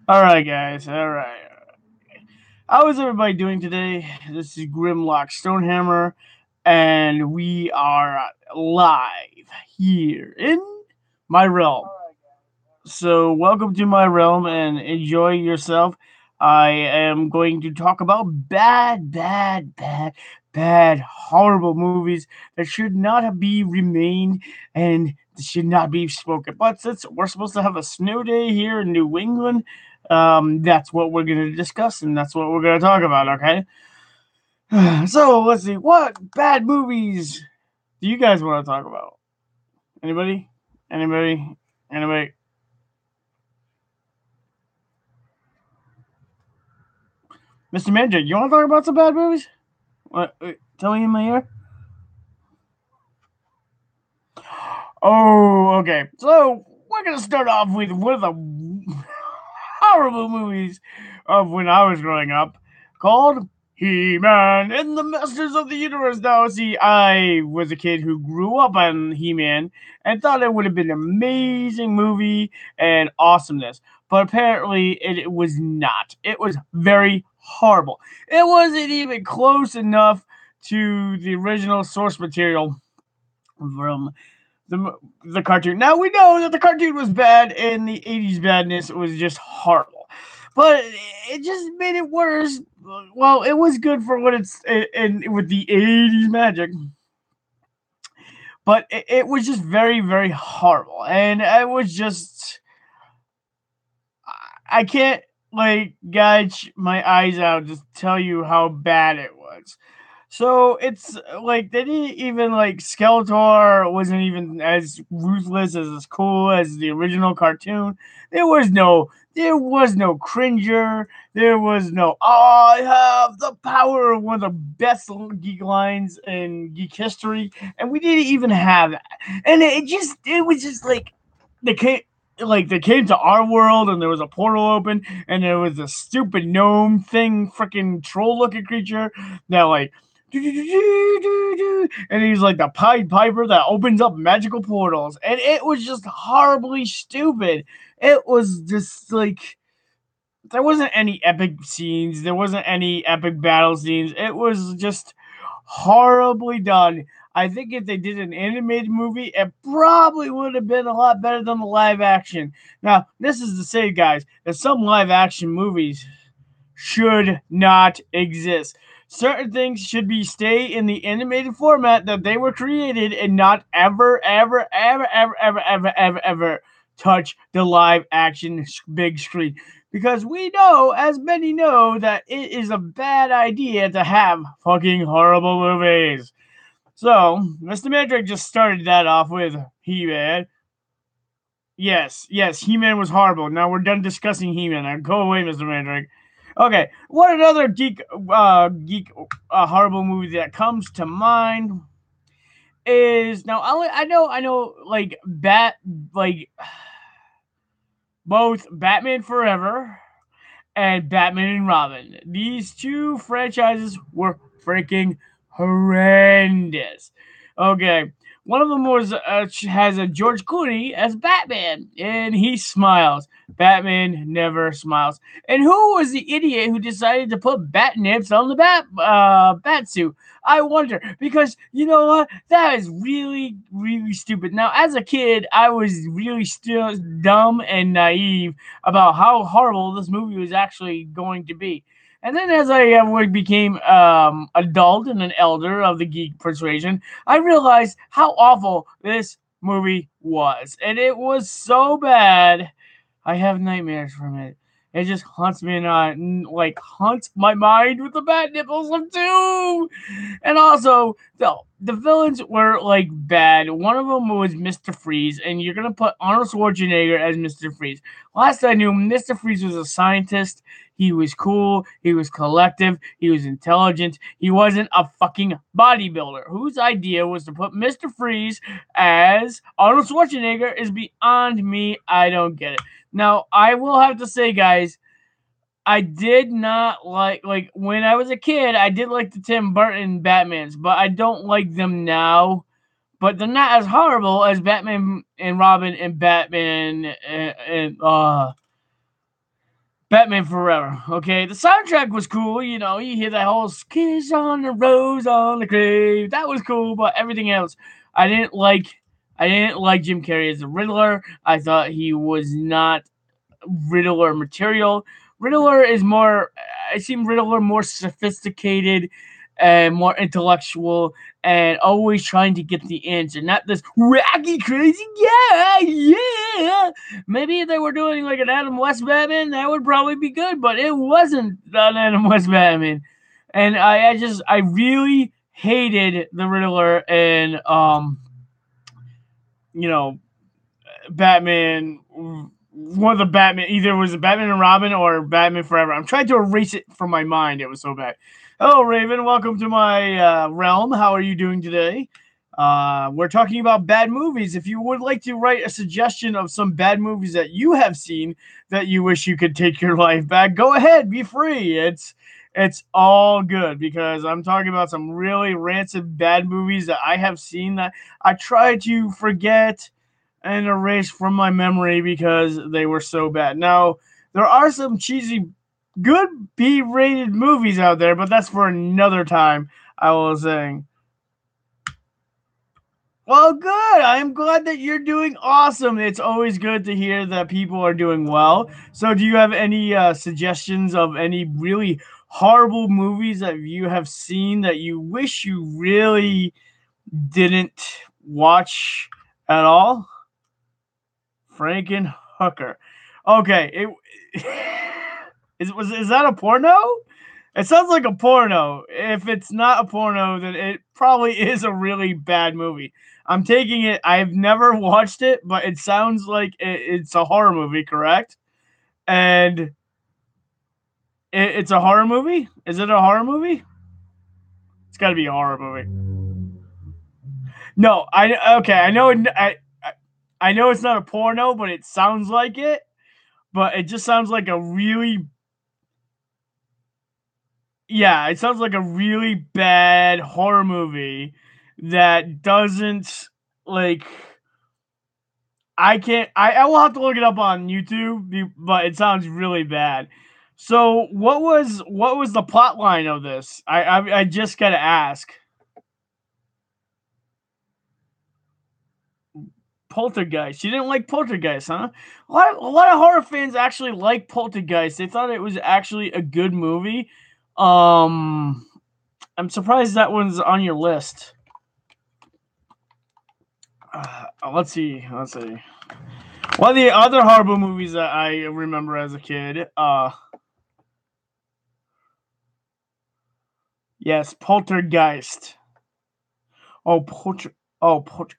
All right, guys. All right. How is everybody doing today? This is Grimlock Stonehammer, and we are live here in my realm. So, welcome to my realm and enjoy yourself. I am going to talk about bad, horrible movies that should not be remained and should not be spoken. But since we're supposed to have a snow day here in New England, that's what we're going to discuss and that's what we're going to talk about, okay? So, let's see. What bad movies do you guys want to talk about? Anybody? Anybody? Anybody? Mr. Manager, you want to talk about some bad movies? What? Tell me in my ear. Oh, okay. So we're gonna start off with one of the horrible movies of when I was growing up, called He-Man and the Masters of the Universe. Now, see, I was a kid who grew up on He-Man and thought it would have been an amazing movie and awesomeness, but apparently it was not. It was very horrible. It wasn't even close enough to the original source material from the cartoon. Now we know that the cartoon was bad and the '80s badness was just horrible, but it just made it worse. Well, it was good for what it's and with the '80s magic, but it was just very horrible, and I was just I can't like gouge my eyes out to tell you how bad it was. So it's like they didn't even like Skeletor wasn't even as ruthless as cool as the original cartoon. There was no cringer. There was no I have the power, one of the best geek lines in geek history, and we didn't even have that. And it was just like they came they came to our world and there was a portal open and there was a stupid gnome thing, freaking troll looking creature that like and he's like the Pied Piper that opens up magical portals, and it was just horribly stupid. It was just like there wasn't any epic scenes, there wasn't any epic battle scenes. It was just horribly done. I think if they did an animated movie, it probably would have been a lot better than the live action. Now, this is to say, guys, that some live action movies should not exist. Certain things should be stay in the animated format that they were created and not ever touch the live action big screen. Because we know, as many know, that it is a bad idea to have fucking horrible movies. So, Mr. Mandrake just started that off with He-Man. Yes, He-Man was horrible. Now we're done discussing He-Man. Now go away, Mr. Mandrake. Okay, what another geek horrible movie that comes to mind is now I know like like both Batman Forever and Batman and Robin. These two franchises were freaking horrendous. Okay, one of them was has a George Clooney as Batman, and he smiles. Batman never smiles. And who was the idiot who decided to put bat nips on the bat suit? I wonder because you know what? That is really stupid. Now, as a kid, I was really still dumb and naive about how horrible this movie was actually going to be. And then, as I became adult and an elder of the geek persuasion, I realized how awful this movie was, and it was so bad. I have nightmares from it. It just haunts me and haunts my mind with the bat nipples of doom. And also, the villains were like bad. One of them was Mr. Freeze, and you're gonna put Arnold Schwarzenegger as Mr. Freeze. Last I knew, Mr. Freeze was a scientist. He was cool. He was collective. He was intelligent. He wasn't a fucking bodybuilder whose idea was to put Mr. Freeze as Arnold Schwarzenegger is beyond me. I don't get it. Now, I will have to say, guys, I did not like when I was a kid, I did like the Tim Burton Batmans, but I don't like them now. But they're not as horrible as Batman and Robin and Batman and Batman Forever. Okay, the soundtrack was cool. You know, you hear that whole "kiss on the rose on the grave." That was cool, but everything else, I didn't like. I didn't like Jim Carrey as the Riddler. I thought he was not Riddler material. Riddler is more. I seem Riddler more sophisticated and more intellectual, and always trying to get the answer, not this wacky, crazy guy. Yeah, maybe if they were doing like an Adam West Batman, that would probably be good, but it wasn't an Adam West Batman, and I really hated the Riddler and you know Batman, one of the Batman, either it was Batman and Robin or Batman Forever. I'm trying to erase it from my mind. It was so bad. Hello, Raven. Welcome to my realm. How are you doing today? We're talking about bad movies. If you would like to write a suggestion of some bad movies that you have seen that you wish you could take your life back, go ahead. Be free. It's all good because I'm talking about some really rancid bad movies that I have seen that I try to forget and erased from my memory because they were so bad. Now, there are some cheesy, good B-rated movies out there, but that's for another time, I was saying. Well, good. I'm glad that you're doing awesome. It's always good to hear that people are doing well. So, do you have any suggestions of any really horrible movies that you have seen that you wish you really didn't watch at all? Frankenhooker. Okay, it is that a porno? It sounds like a porno. If it's not a porno, then it probably is a really bad movie. I'm taking it. I've never watched it, but it sounds like it's a horror movie, correct? And it's a horror movie. Is it a horror movie? It's got to be a horror movie. No, I okay. I know. I know it's not a porno, but it sounds like it. But it just sounds like a really yeah, it sounds like a really bad horror movie that doesn't like I can't I will have to look it up on YouTube, but it sounds really bad. So what was the plot line of this? I just gotta ask. Poltergeist. You didn't like Poltergeist, huh? A lot of horror fans actually like Poltergeist. They thought it was actually a good movie. Um, I'm surprised that one's on your list. Let's see. Let's see. One of the other horrible movies that I remember as a kid. Yes, Poltergeist. Oh,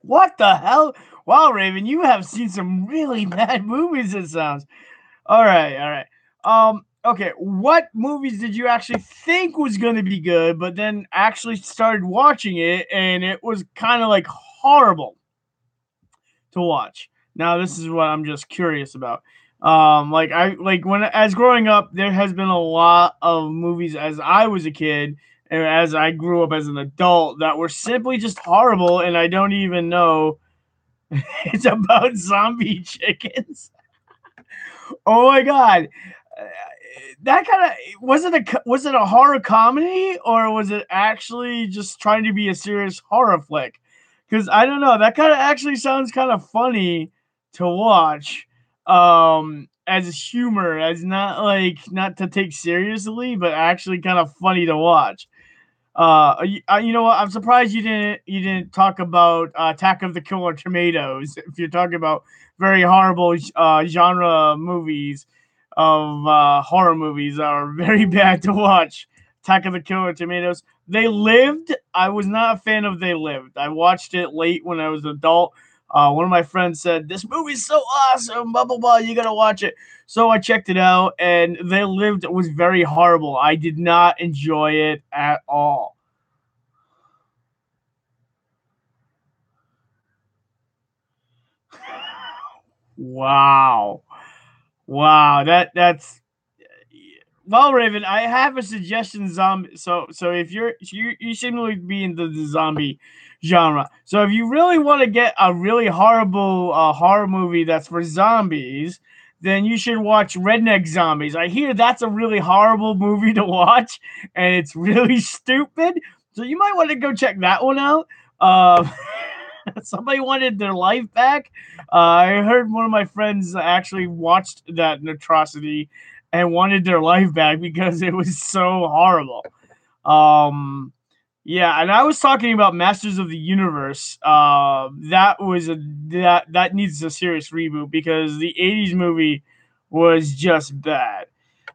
what the hell? Wow, Raven, you have seen some really bad movies. It sounds. All right, all right. Okay. What movies did you actually think was going to be good, but then actually started watching it and it was kind of like horrible to watch? Now, this is what I'm just curious about. Like I like when as growing up, there has been a lot of movies as I was a kid and as I grew up as an adult that were simply just horrible, and I don't even know it's about zombie chickens. Oh my god. Uh, that kind of was it a horror comedy or was it actually just trying to be a serious horror flick? Because I don't know, that kind of actually sounds kind of funny to watch, as humor, as not like not to take seriously, but actually kind of funny to watch. You know what? I'm surprised you didn't talk about Attack of the Killer Tomatoes. If you're talking about very horrible genre movies of horror movies are very bad to watch. Attack of the Killer Tomatoes. They Lived. I was not a fan of They Lived. I watched it late when I was an adult. One of my friends said, "This movie's so awesome, blah blah blah. You gotta watch it." So I checked it out, and They Lived was very horrible. I did not enjoy it at all. Wow. Wow, that's well, Raven. I have a suggestion. Zombie. So if you seem to be into the zombie genre. So if you really want to get a really horrible horror movie that's for zombies, then you should watch Redneck Zombies. I hear that's a really horrible movie to watch, and it's really stupid. So you might want to go check that one out. Um, somebody wanted their life back. I heard one of my friends actually watched that atrocity and wanted their life back because it was so horrible. Um, yeah, and I was talking about Masters of the Universe. That needs a serious reboot because the '80s movie was just bad.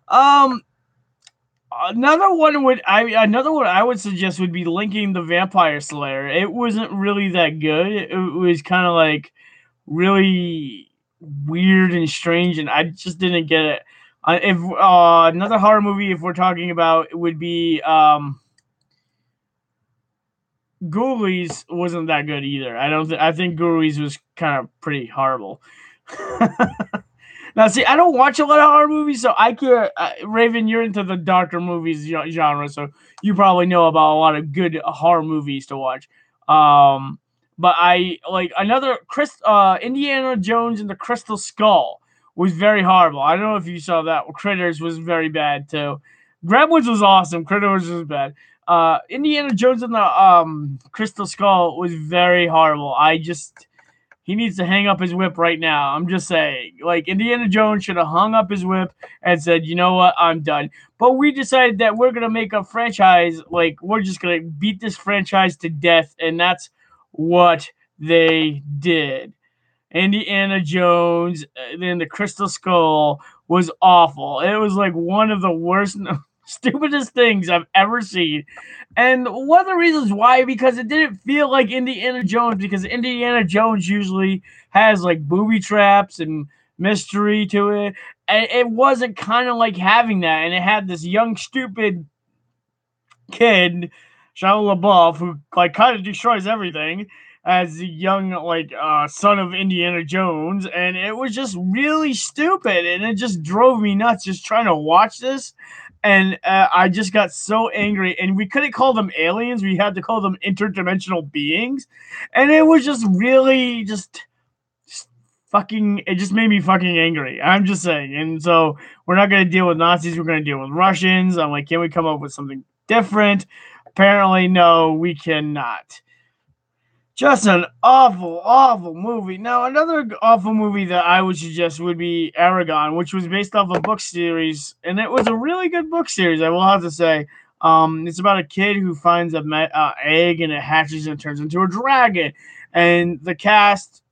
Um, another one I would suggest would be Linking the Vampire Slayer. It wasn't really that good. It was kind of like really weird and strange, and I just didn't get it. If Another horror movie, if we're talking about, it would be Ghoulies wasn't that good either. I don't. I think Ghoulies was kind of pretty horrible. Now, see, I don't watch a lot of horror movies, so I could. Raven, you're into the darker movies genre, so you probably know about a lot of good horror movies to watch. But I like another Indiana Jones and the Crystal Skull was very horrible. I don't know if you saw that. Critters was very bad too. Gremlins was awesome. Critters was bad. Indiana Jones and the Crystal Skull was very horrible. He needs to hang up his whip right now. I'm just saying. Like, Indiana Jones should have hung up his whip and said, you know what, I'm done. But we decided that we're going to make a franchise. Like, we're just going to beat this franchise to death. And that's what they did. Indiana Jones and the Crystal Skull was awful. It was like one of the worst, stupidest things I've ever seen. And one of the reasons why, because it didn't feel like Indiana Jones, because Indiana Jones usually has like booby traps and mystery to it. And it wasn't kind of like having that. And it had this young, stupid kid, Shia LaBeouf, who like kind of destroys everything as the young son of Indiana Jones, and it was just really stupid, and it just drove me nuts just trying to watch this. And I just got so angry, and we couldn't call them aliens; we had to call them interdimensional beings, and it was just really just fucking. It just made me fucking angry. I'm just saying, and so we're not gonna deal with Nazis. We're gonna deal with Russians. I'm like, can we come up with something different? Apparently, no, we cannot. Just an awful, awful movie. Now, another awful movie that I would suggest would be Aragon, which was based off a book series, and it was a really good book series, I will have to say. It's about a kid who finds a egg and it hatches and turns into a dragon, and the cast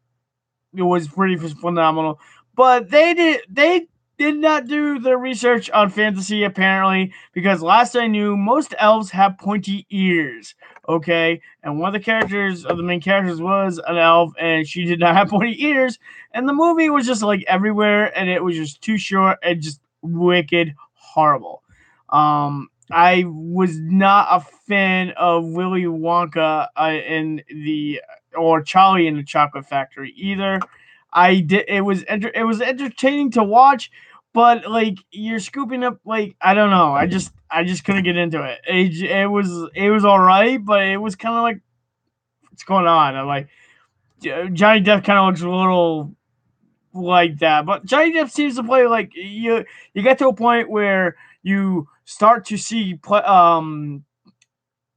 it was pretty phenomenal. But they did not do their research on fantasy apparently because last I knew, most elves have pointy ears. Okay, and one of the main characters was an elf, and she did not have pointy ears. And the movie was just like everywhere, and it was just too short and just wicked horrible. I was not a fan of Willy Wonka in the or Charlie in the Chocolate Factory either. I did. It was entertaining to watch, but like you're scooping up like I don't know. I just couldn't get into it. It was all right, but it was kind of like what's going on. I'm like Johnny Depp kind of looks a little like that, but Johnny Depp seems to play like you get to a point where you start to see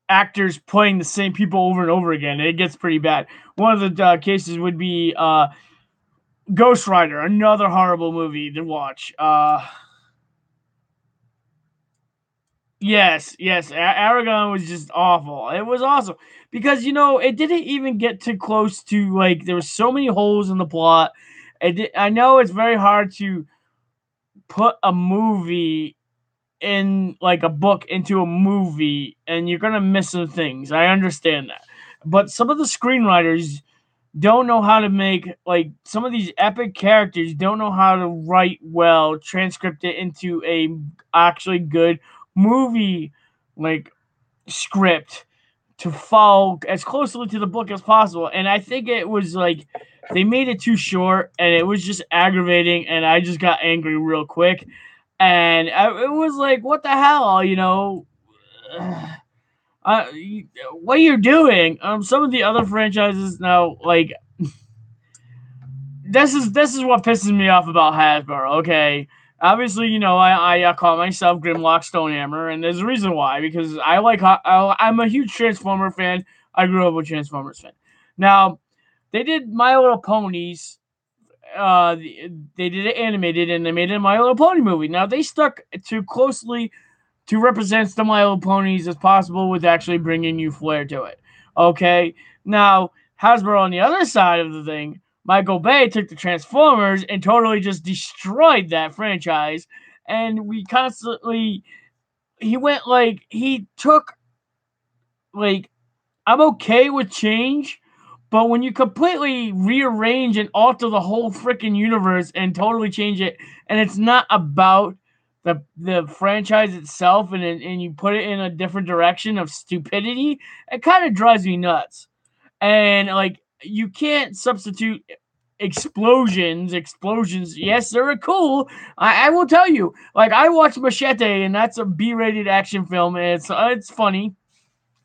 actors playing the same people over and over again. It gets pretty bad. One of the cases would be Ghost Rider, another horrible movie to watch. Yes, Aragon was just awful. It was awesome because it didn't even get too close to like there was so many holes in the plot. I know it's very hard to put a movie in like a book into a movie, and you're gonna miss some things. I understand that, but some of the screenwriters don't know how to make like some of these epic characters don't know how to write well, transcript it into a actually good movie like script to follow as closely to the book as possible. And I think it was like they made it too short and it was just aggravating and I just got angry real quick. And it was like, what the hell, uh, what are you doing? Some of the other franchises now, like this is what pisses me off about Hasbro. Okay, obviously, I call myself Grimlock Stonehammer, and there's a reason why. Because I'm a huge Transformer fan. I grew up a Transformers fan. Now, they did My Little Ponies. They did it animated, and they made it a My Little Pony movie. Now they stuck too closely to represent the My Little Ponies as possible with actually bringing new flair to it. Okay, now Hasbro on the other side of the thing, Michael Bay took the Transformers and totally just destroyed that franchise, and we constantly he took like I'm okay with change, but when you completely rearrange and alter the whole freaking universe and totally change it, and it's not about the franchise itself, and you put it in a different direction of stupidity, it kind of drives me nuts. And like you can't substitute explosions. Explosions, yes, they're cool. I will tell you. Like I watched Machete, and that's a B-rated action film, and it's funny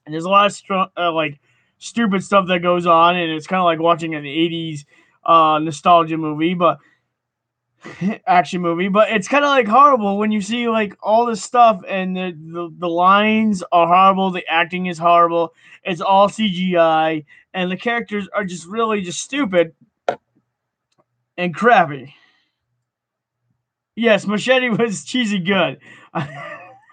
and there's a lot of like stupid stuff that goes on, and it's kind of like watching an '80s nostalgia movie, but action movie. But it's kind of like horrible when you see like all this stuff, and the lines are horrible, the acting is horrible, it's all CGI, and the characters are just really just stupid and crappy. Yes, Machete was cheesy good.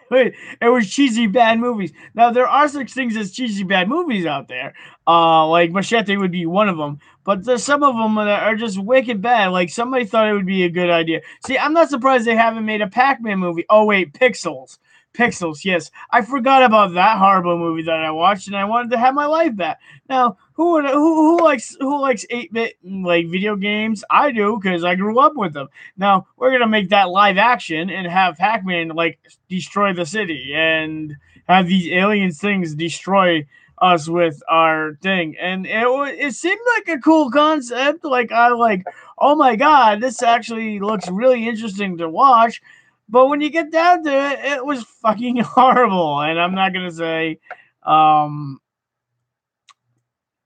Wait, it was cheesy bad movies. Now there are such things as cheesy bad movies out there. Like Machete would be one of them, but there's some of them that are just wicked bad. Like somebody thought it would be a good idea. See, I'm not surprised they haven't made a Pac-Man movie. Oh wait, Pixels. Pixels, yes. I forgot about that horrible movie that I watched, and I wanted to have my life back. Now, who likes 8-bit like video games? I do because I grew up with them. Now we're gonna make that live action and have Pac-Man like destroy the city and have these alien things destroy us with our thing. And it seemed like a cool concept. Oh my god, this actually looks really interesting to watch. But when you get down to it, it was fucking horrible. And I'm not gonna say um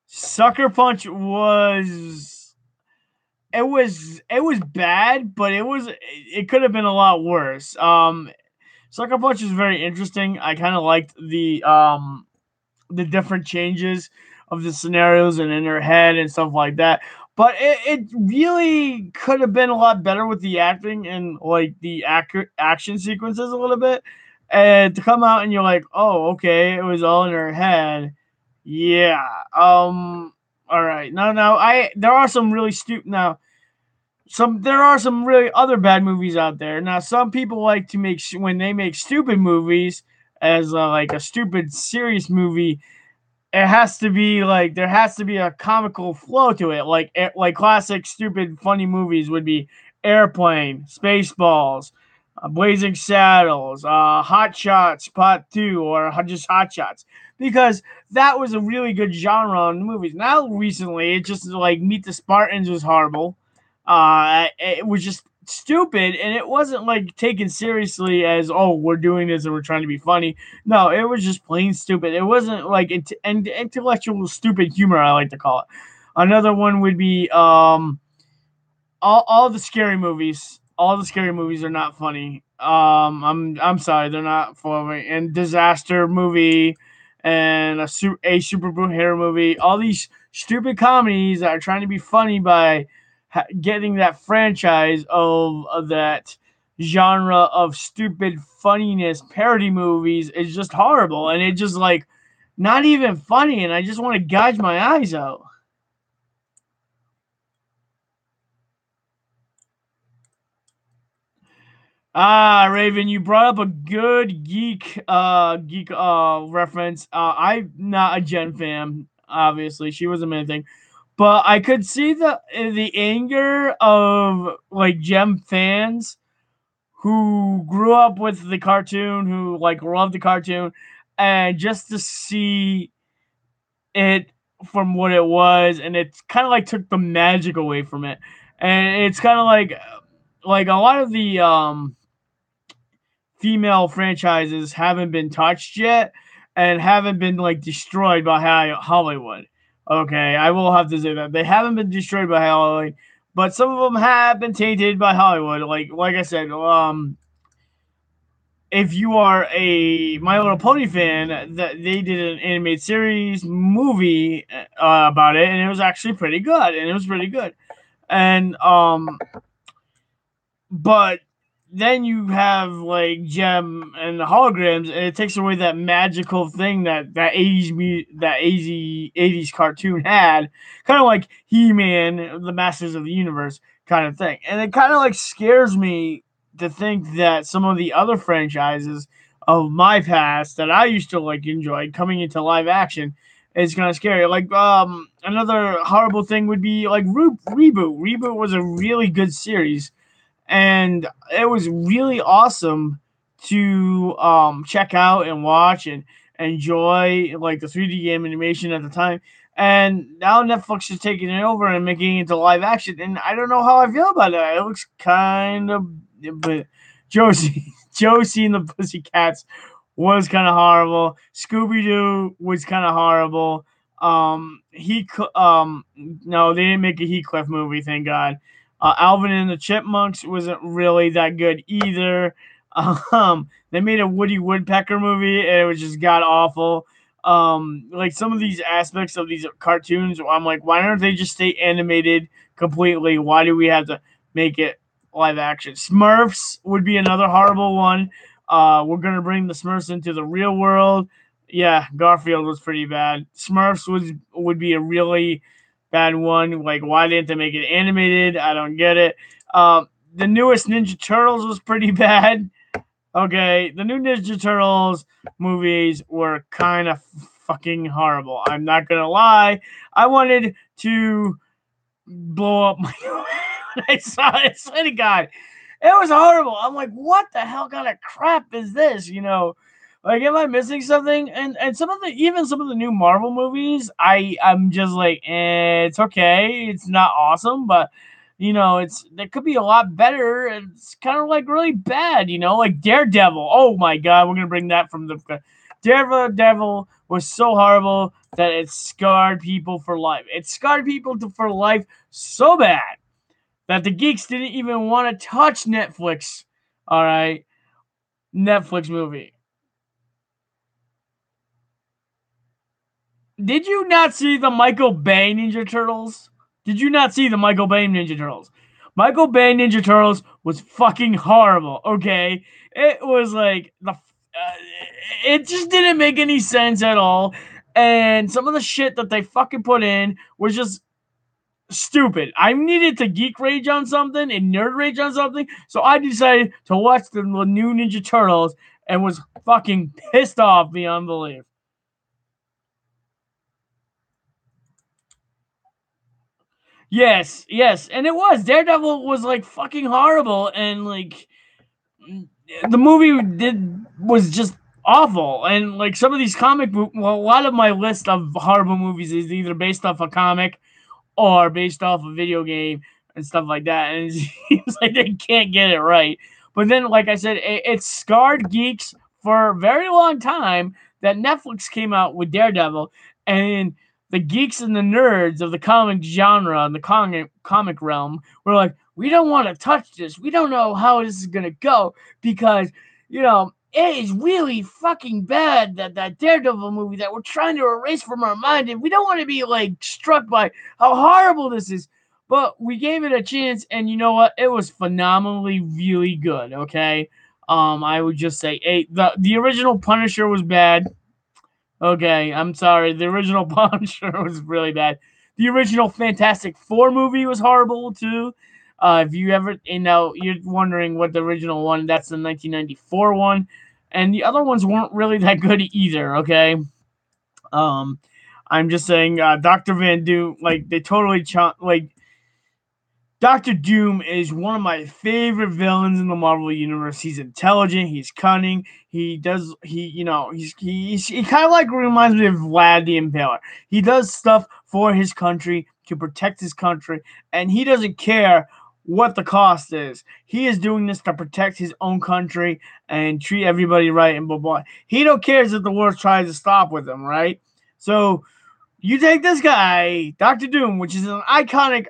Sucker Punch was it was bad, but it could have been a lot worse. Sucker Punch is very interesting. I kind of liked the different changes of the scenarios and in her head and stuff like that. But it really could have been a lot better with the acting and like the action sequences a little bit. And to come out and you're like, oh, okay, it was all in her head. Yeah. All right. No. There are some really stupid now there are some really other bad movies out there. Now, some people like to make when they make stupid movies as like a stupid serious movie. It has to be like there has to be a comical flow to it. Like classic stupid funny movies would be Airplane, Spaceballs, Blazing Saddles, Hot Shots Part Two, or just Hot Shots, because that was a really good genre on movies. Now recently, it just like Meet the Spartans was horrible. It was just stupid, and it wasn't like taken seriously as oh we're doing this and we're trying to be funny. No, it was just plain stupid. It wasn't like intellectual stupid humor, I like to call it. Another one would be all the scary movies. All the scary movies are not funny. I'm sorry, they're not funny. And Disaster movie and a superhero movie. All these stupid comedies that are trying to be funny by getting that franchise of that genre of stupid funniness parody movies is just horrible, and it just like not even funny, and I just want to gouge my eyes out. Raven, you brought up a good geek reference. I'm not a Jen fan, obviously. She wasn't anything. But I could see the anger of like Gem fans who grew up with the cartoon, who like loved the cartoon, and just to see it from what it was, and it's kind of like took the magic away from it. And it's kind of like a lot of the female franchises haven't been touched yet and haven't been like destroyed by Hollywood. Okay, I will have to say that they haven't been destroyed by Hollywood, but some of them have been tainted by Hollywood. Like I said, if you are a My Little Pony fan, that they did an animated series movie about it, and it was actually pretty good. And it was pretty good. And but then you have like Gem and the holograms, and it takes away that magical thing that 80s cartoon had, kind of like He-Man, the Masters of the Universe kind of thing. And it kind of like scares me to think that some of the other franchises of my past that I used to like enjoy coming into live action is kind of scary. Like another horrible thing would be like Reboot. Reboot was a really good series, and it was really awesome to check out and watch and enjoy, like the 3D animation at the time. And now Netflix is taking it over and making it into live action, and I don't know how I feel about it. It looks kind of, but Josie and the Pussycats was kind of horrible. Scooby Doo was kind of horrible. No, they didn't make a Heathcliff movie, thank God. Alvin and the Chipmunks wasn't really that good either. They made a Woody Woodpecker movie, and it was just god awful. Like some of these aspects of these cartoons, I'm like, why don't they just stay animated completely? Why do we have to make it live action? Smurfs would be another horrible one. We're gonna bring the Smurfs into the real world. Yeah, Garfield was pretty bad. Smurfs would be a really bad one. Like, why didn't they make it animated? I don't get it. The newest Ninja Turtles was pretty bad. Okay, the new Ninja Turtles movies were kind of fucking horrible. I'm not gonna lie. I wanted to blow up my when I saw it. I swear to God, it was horrible. I'm like, what the hell kind of crap is this? Like, am I missing something? And some of the new Marvel movies, I'm just like, it's okay. It's not awesome, but it could be a lot better. It's kind of like really bad, like Daredevil. Oh my God, we're gonna bring that from the Daredevil was so horrible that it scarred people for life. It scarred people for life so bad that the geeks didn't even want to touch Netflix. All right, Netflix movie. Did you not see the Michael Bay Ninja Turtles? Did you not see the Michael Bay Ninja Turtles? Michael Bay Ninja Turtles was fucking horrible. Okay, it was like it just didn't make any sense at all, and some of the shit that they fucking put in was just stupid. I needed to geek rage on something and nerd rage on something, so I decided to watch the new Ninja Turtles and was fucking pissed off beyond belief. Yes, and it was. Daredevil was like fucking horrible, and like the movie was just awful. And like some of these well, a lot of my list of horrible movies is either based off a comic or based off a video game and stuff like that. And it seems like they can't get it right. But then, like I said, it scarred geeks for a very long time that Netflix came out with Daredevil, and the geeks and the nerds of the comic genre and the comic realm were like, we don't want to touch this. We don't know how this is gonna go because it is really fucking bad, that Daredevil movie that we're trying to erase from our mind, and we don't want to be like struck by how horrible this is. But we gave it a chance, and you know what? It was phenomenally really good. Okay, I would just say, hey, the original Punisher was bad. Okay, I'm sorry. The original Punisher was really bad. The original Fantastic Four movie was horrible too. If you ever, you're wondering what the original one, that's the 1994 one, and the other ones weren't really that good either. Okay, um, I'm just saying, Doctor Van Doom, like they totally like Doctor Doom is one of my favorite villains in the Marvel universe. He's intelligent, he's cunning, he kind of like reminds me of Vlad the Impaler. He does stuff for his country to protect his country, and he doesn't care what the cost is. He is doing this to protect his own country and treat everybody right and blah blah. He don't care if the world tries to stop with him, right? So You take this guy, Doctor Doom, which is an iconic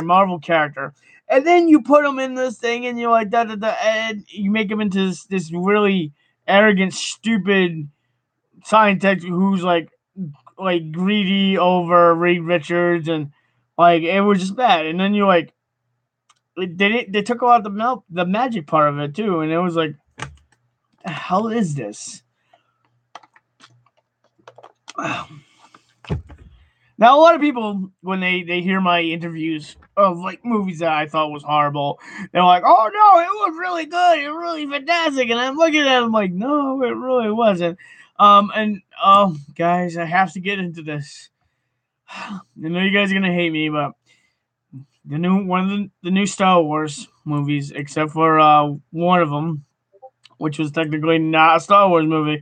Marvel character, and then you put him in this thing, and you're like, da da da, and you make him into this really arrogant, stupid scientist who's like greedy over Reed Richards, and like it was just bad. And then you like they took out the magic part of it too, and it was like, the hell is this? Now, a lot of people, when they hear my interviews of like movies that I thought was horrible, they're like, "Oh no, it was really good, it was really fantastic," and I'm looking at them like, "No, it really wasn't." And oh, guys, I have to get into this. I know you guys are gonna hate me, but the new Star Wars movies, except for one of them, which was technically not a Star Wars movie,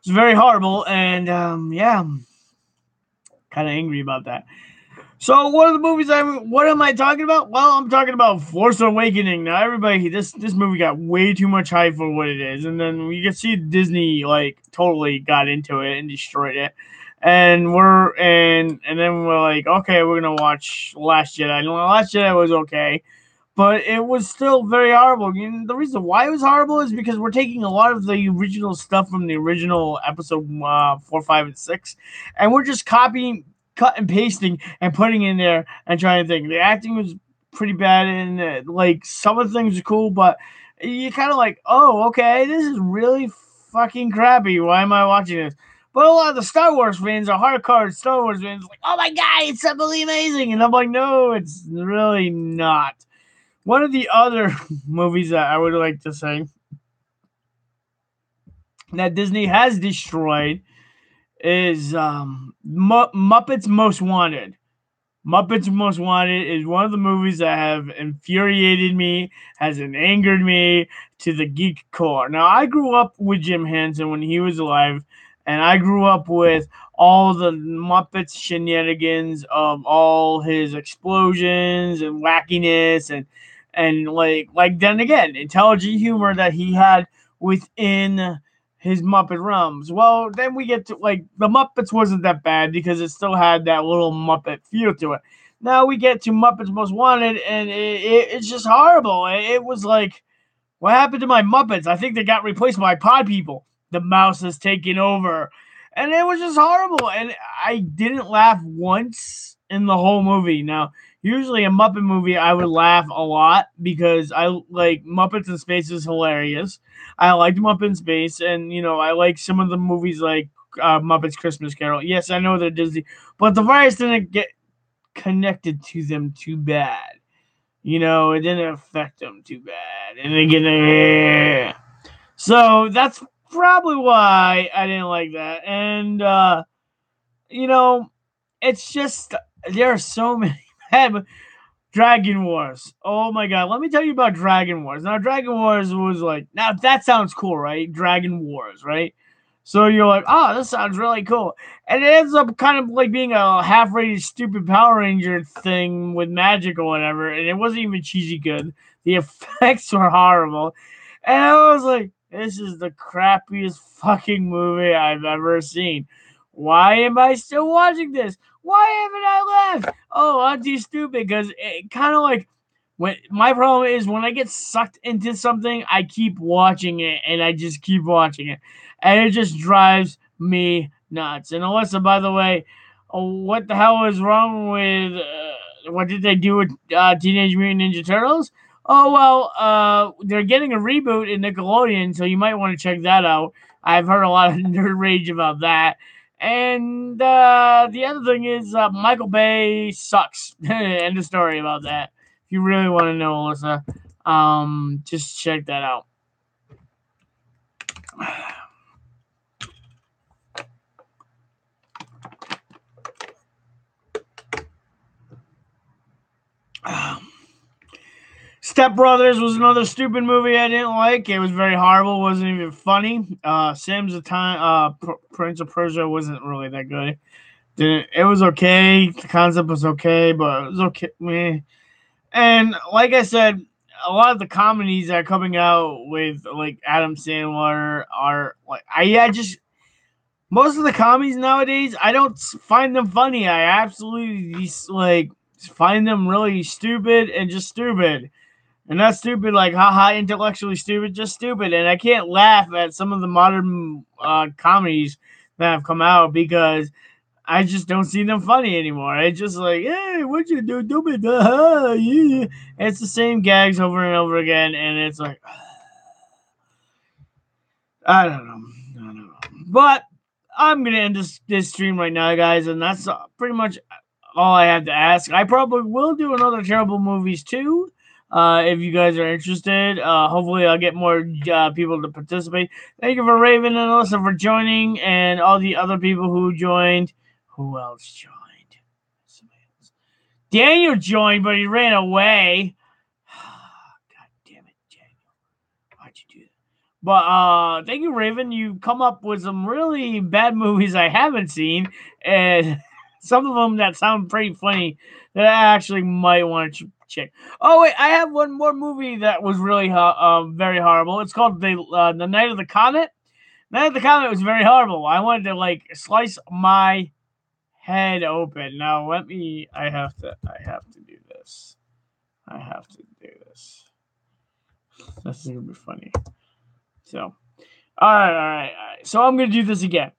was very horrible, and yeah, kind of angry about that. So what are the movies what am I talking about? Well, I'm talking about Force Awakening. Now everybody this movie got way too much hype for what it is. And then you can see Disney like totally got into it and destroyed it. And then we're like, okay, we're gonna watch Last Jedi. And Last Jedi was okay, but it was still very horrible. You know, the reason why it was horrible is because we're taking a lot of the original stuff from the original episode 4, 5, and 6, and we're just copying, cut and pasting, and putting in there and trying to think. The acting was pretty bad, and like some of the things are cool, but you kind of like, oh, okay, this is really fucking crappy. Why am I watching this? But a lot of the Star Wars fans are hardcore Star Wars fans, like, oh my god, it's absolutely amazing, and I'm like, no, it's really not. One of the other movies that I would like to say that Disney has destroyed is Muppets Most Wanted. Muppets Most Wanted is one of the movies that have infuriated me, has angered me to the geek core. Now, I grew up with Jim Henson when he was alive, and I grew up with all the Muppets shenanigans of all his explosions and wackiness and like then again, intelligent humor that he had within his Muppet realms. Well, then we get to like the Muppets wasn't that bad because it still had that little Muppet feel to it. Now we get to Muppets Most Wanted, and it's just horrible. It was like, what happened to my Muppets? I think they got replaced by Pod People. The mouse has taken over, and it was just horrible. And I didn't laugh once in the whole movie. Now, usually a Muppet movie, I would laugh a lot because I like Muppets in Space is hilarious. I liked Muppet in Space, and you know I like some of the movies like Muppets Christmas Carol. Yes, I know they're Disney, but the virus didn't get connected to them too bad. You know, it didn't affect them too bad, and again, so that's probably why I didn't like that. And you know, it's just there are so many bad Dragon Wars. Oh my god, let me tell you about Dragon Wars. Now, Dragon Wars was like, now that sounds cool, right? Dragon Wars, right? So you're like, oh, this sounds really cool. And it ends up kind of like being a half rated stupid Power Ranger thing with magic or whatever. And it wasn't even cheesy good. The effects were horrible. And I was like, this is the crappiest fucking movie I've ever seen. Why am I still watching this? Why haven't I left? Oh, I'm too stupid because it kind of like when my problem is when I get sucked into something, I keep watching it and I just keep watching it, and it just drives me nuts. And Alyssa, by the way, what the hell is wrong with what did they do with Teenage Mutant Ninja Turtles? Oh well, they're getting a reboot in Nickelodeon, so you might want to check that out. I've heard a lot of nerd rage about that. And the other thing is Michael Bay sucks. End of story about that. If you really want to know, Alyssa, just check that out. Step Brothers was another stupid movie I didn't like. It was very horrible. Wasn't even funny. Sam's the time. Prince of Persia wasn't really that good. It was okay. The concept was okay, but it was okay. Meh. And like I said, a lot of the comedies that are coming out with like Adam Sandler are like I just most of the comedies nowadays, I don't find them funny. I absolutely like find them really stupid and just stupid. And not stupid like haha intellectually stupid, just stupid. And I can't laugh at some of the modern comedies that have come out because I just don't see them funny anymore. It's just like, hey, what you do, stupid? Yeah. It's the same gags over and over again, and it's like, I don't know. I don't know. But I'm gonna end this stream right now, guys, and that's pretty much all I have to ask. I probably will do another terrible movies too. If you guys are interested, hopefully I'll get more people to participate. Thank you for Raven and Alyssa for joining, and all the other people who joined. Who else joined? Daniel joined, but he ran away. God damn it, Daniel! Why'd you do that? But thank you, Raven. You come up with some really bad movies I haven't seen, and some of them that sound pretty funny that I actually might want to check. Oh wait, I have one more movie that was really very horrible. It's called the Night of the Comet. Night of the Comet was very horrible. I wanted to like slice my head open. Now let me. I have to do this. I have to do this. This is gonna be funny. So, all right. So I'm gonna do this again.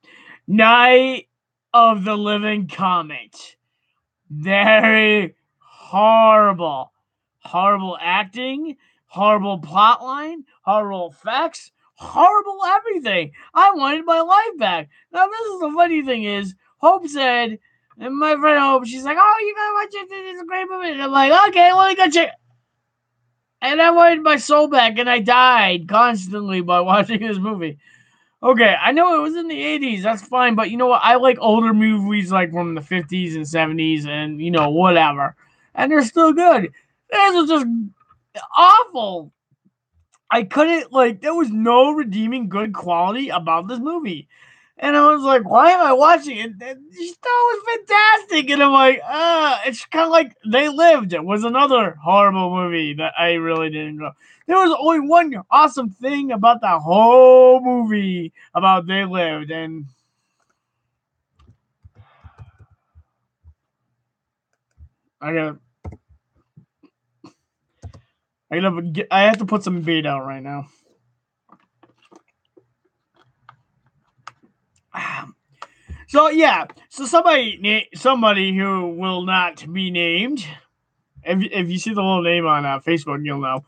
Night of the Living Comet. Very horrible. Horrible acting, horrible plotline, horrible effects, horrible everything. I wanted my life back. Now this is the funny thing is, Hope said, and my friend Hope, she's like, "Oh, you gotta watch it. It's a great movie." And I'm like, "Okay, let me go check." And I wanted my soul back, and I died constantly by watching this movie. Okay, I know it was in the 80s. That's fine, but you know what? I like older movies like from the 50s and 70s and, whatever. And they're still good. This was just awful. I couldn't, there was no redeeming good quality about this movie. And I was like, why am I watching it? That was fantastic. And I'm like, it's kind of like They Lived. It was another horrible movie that I really didn't know. There was only one awesome thing about the whole movie about They Lived. And I have to put some bait out right now. So yeah, so somebody who will not be named. If you see the little name on Facebook, you'll know.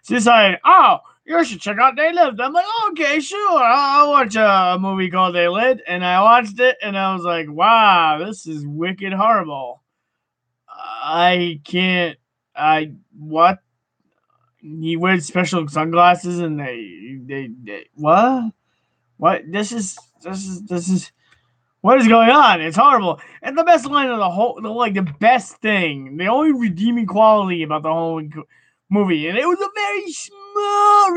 She said, "Oh, you should check out They Lived." I'm like, "Okay, sure. I'll watch a movie called They Lived," and I watched it, and I was like, "Wow, this is wicked horrible." I can't. I what? He wears special sunglasses, and they what? What? This is what is going on? It's horrible. And the best line of the best thing, the only redeeming quality about the whole movie, and it was a very small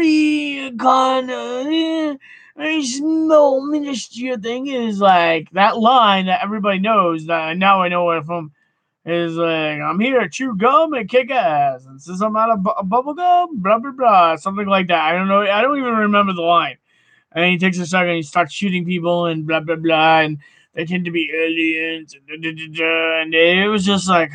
kind of very small minuscule thing, is like that line that everybody knows that now I know where from. Is like, I'm here to chew gum and kick ass. And since I'm out of bubble gum, blah, blah, blah. Something like that. I don't know. I don't even remember the line. And he takes a second and he starts shooting people and blah, blah, blah. And they tend to be aliens. And it was just like,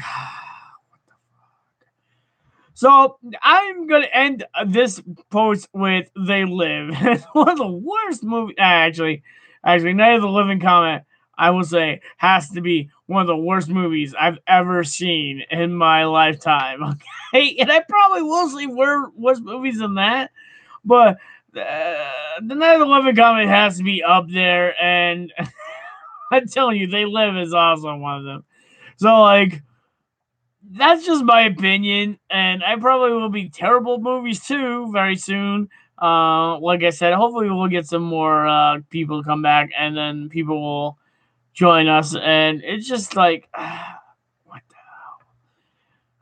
so I'm going to end this post with They Live. It's one of the worst movies. Actually, Night of the Living Comet, I will say, has to be one of the worst movies I've ever seen in my lifetime. Okay, and I probably will see worse movies than that, but the Night of the Living Comet has to be up there. And I'm telling you, They Live is also one of them. So that's just my opinion, and I probably will be terrible movies too very soon. Like I said, hopefully we'll get some more people to come back, and then people will join us. And it's just like, what the hell?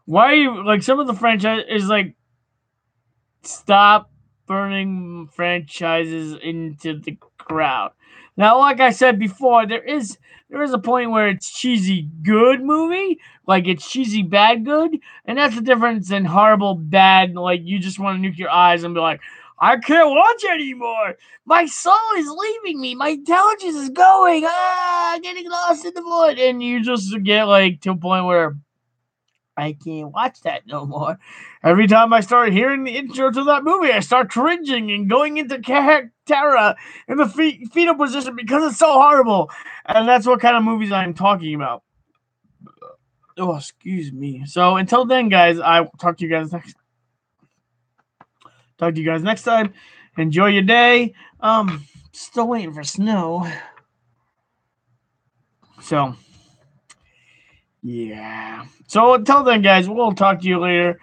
Why are you like some of the franchise is like stop burning franchises into the crowd. Now, like I said before, there is a point where it's cheesy good movie, like it's cheesy bad good, and that's the difference in horrible bad. Like you just want to nuke your eyes and be like, I can't watch anymore. My soul is leaving me. My intelligence is going. Getting lost in the void. And you just get like to a point where I can't watch that no more. Every time I start hearing the intro to that movie, I start cringing and going into terror in the fetal position because it's so horrible. And that's what kind of movies I'm talking about. Oh, excuse me. So until then, guys, I will talk to you guys next. Talk to you guys next time. Enjoy your day. Still waiting for snow. So, yeah. So until then, guys, we'll talk to you later.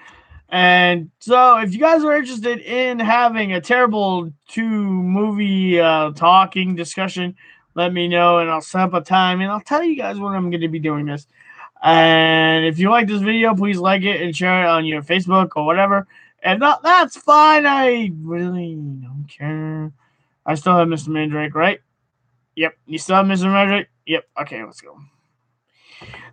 And so, if you guys are interested in having a terrible movie talking discussion, let me know and I'll set up a time and I'll tell you guys when I'm going to be doing this. And if you like this video, please like it and share it on your Facebook or whatever. And that's fine. I really don't care. I still have Mr. Mandrake, right? Yep. You still have Mr. Mandrake? Yep. Okay, let's go.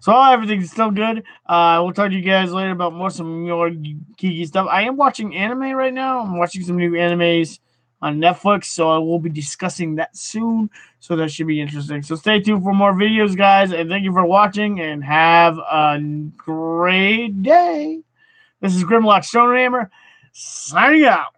So everything's still good. We'll talk to you guys later about some more geeky stuff. I am watching anime right now. I'm watching some new animes on Netflix, so I will be discussing that soon. So that should be interesting. So stay tuned for more videos, guys, and thank you for watching, and have a great day. This is Grimlock Stonehammer, signing out.